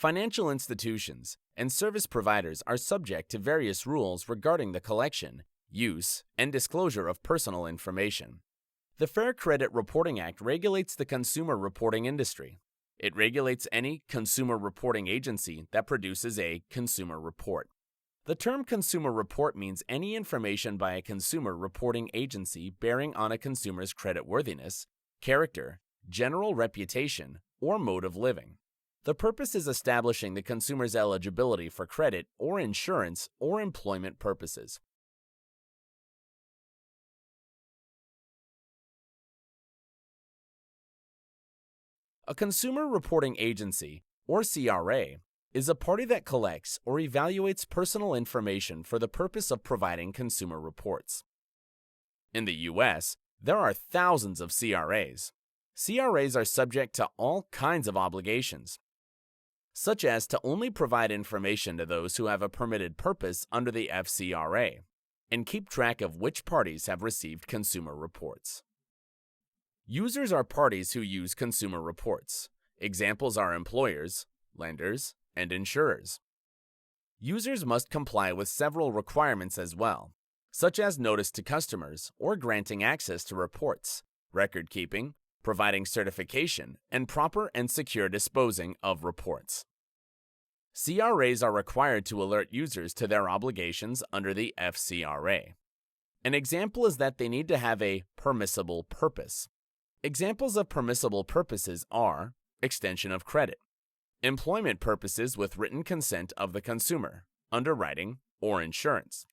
Financial institutions and service providers are subject to various rules regarding the collection, use, and disclosure of personal information. The Fair Credit Reporting Act regulates the consumer reporting industry. It regulates any consumer reporting agency that produces a consumer report. The term consumer report means any information by a consumer reporting agency bearing on a consumer's creditworthiness, character, general reputation, or mode of living. The purpose is establishing the consumer's eligibility for credit or insurance or employment purposes. A consumer reporting agency, or CRA, is a party that collects or evaluates personal information for the purpose of providing consumer reports. In the U.S., there are thousands of CRAs. CRAs are subject to all kinds of obligations, such as to only provide information to those who have a permitted purpose under the FCRA, and keep track of which parties have received consumer reports. Users are parties who use consumer reports. Examples are employers, lenders, and insurers. Users must comply with several requirements as well, such as notice to customers or granting access to reports, record keeping, providing certification, and proper and secure disposing of reports. CRAs are required to alert users to their obligations under the FCRA. An example is that they need to have a permissible purpose. Examples of permissible purposes are extension of credit, employment purposes with written consent of the consumer, underwriting, or insurance.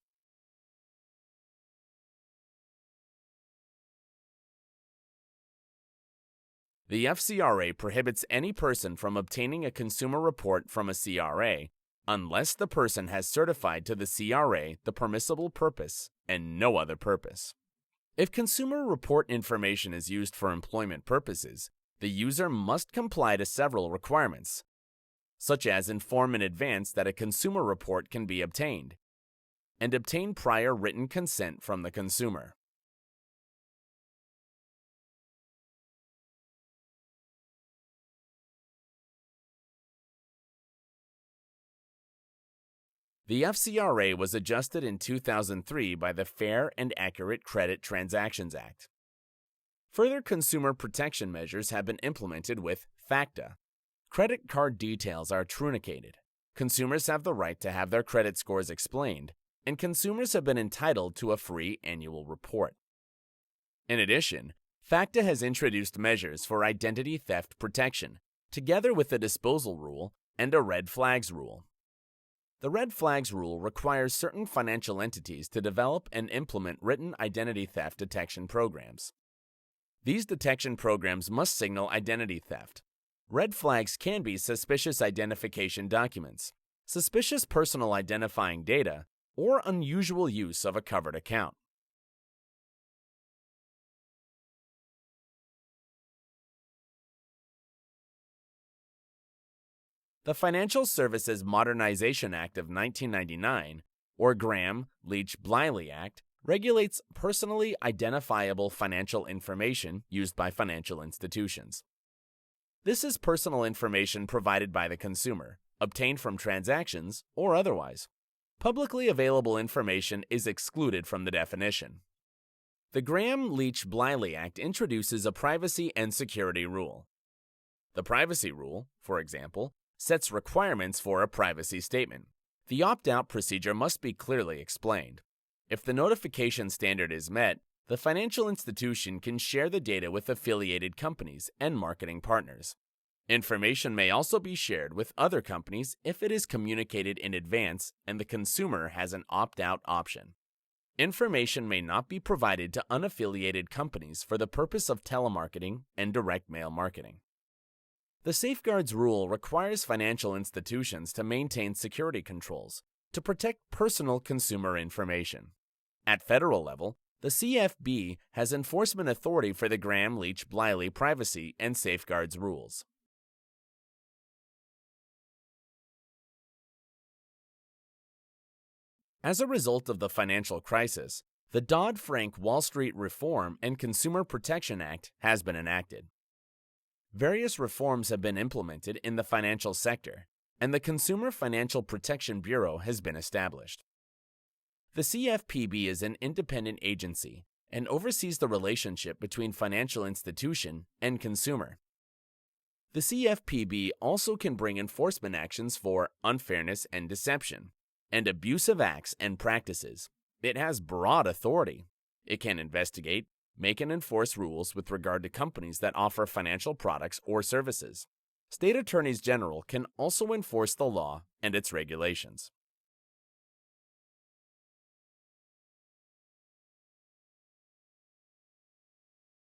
The FCRA prohibits any person from obtaining a consumer report from a CRA unless the person has certified to the CRA the permissible purpose and no other purpose. If consumer report information is used for employment purposes, the user must comply to several requirements, such as inform in advance that a consumer report can be obtained, and obtain prior written consent from the consumer. The FCRA was adjusted in 2003 by the Fair and Accurate Credit Transactions Act. Further consumer protection measures have been implemented with Facta. Credit card details are truncated. Consumers have the right to have their credit scores explained, and consumers have been entitled to a free annual report. In addition, Facta has introduced measures for identity theft protection, together with the disposal rule and a red flags rule. The red flags rule requires certain financial entities to develop and implement written identity theft detection programs. These detection programs must signal identity theft. Red flags can be suspicious identification documents, suspicious personal identifying data, or unusual use of a covered account. The Financial Services Modernization Act of 1999, or Graham-Leach-Bliley Act, regulates personally identifiable financial information used by financial institutions. This is personal information provided by the consumer, obtained from transactions or otherwise. Publicly available information is excluded from the definition. The Graham-Leach-Bliley Act introduces a privacy and security rule. The privacy rule, for example, sets requirements for a privacy statement. The opt-out procedure must be clearly explained. If the notification standard is met, the financial institution can share the data with affiliated companies and marketing partners. Information may also be shared with other companies if it is communicated in advance and the consumer has an opt-out option. Information may not be provided to unaffiliated companies for the purpose of telemarketing and direct mail marketing. The Safeguards Rule requires financial institutions to maintain security controls to protect personal consumer information. At federal level, the CFPB has enforcement authority for the Graham-Leach-Bliley privacy and safeguards rules. As a result of the financial crisis, the Dodd-Frank Wall Street Reform and Consumer Protection Act has been enacted. Various reforms have been implemented in the financial sector. and the Consumer Financial Protection Bureau has been established. The CFPB is an independent agency and oversees the relationship between financial institution and consumer. The CFPB also can bring enforcement actions for unfairness and deception and abusive acts and practices. It has broad authority. It can investigate, make and enforce rules with regard to companies that offer financial products or services. State attorneys general can also enforce the law and its regulations.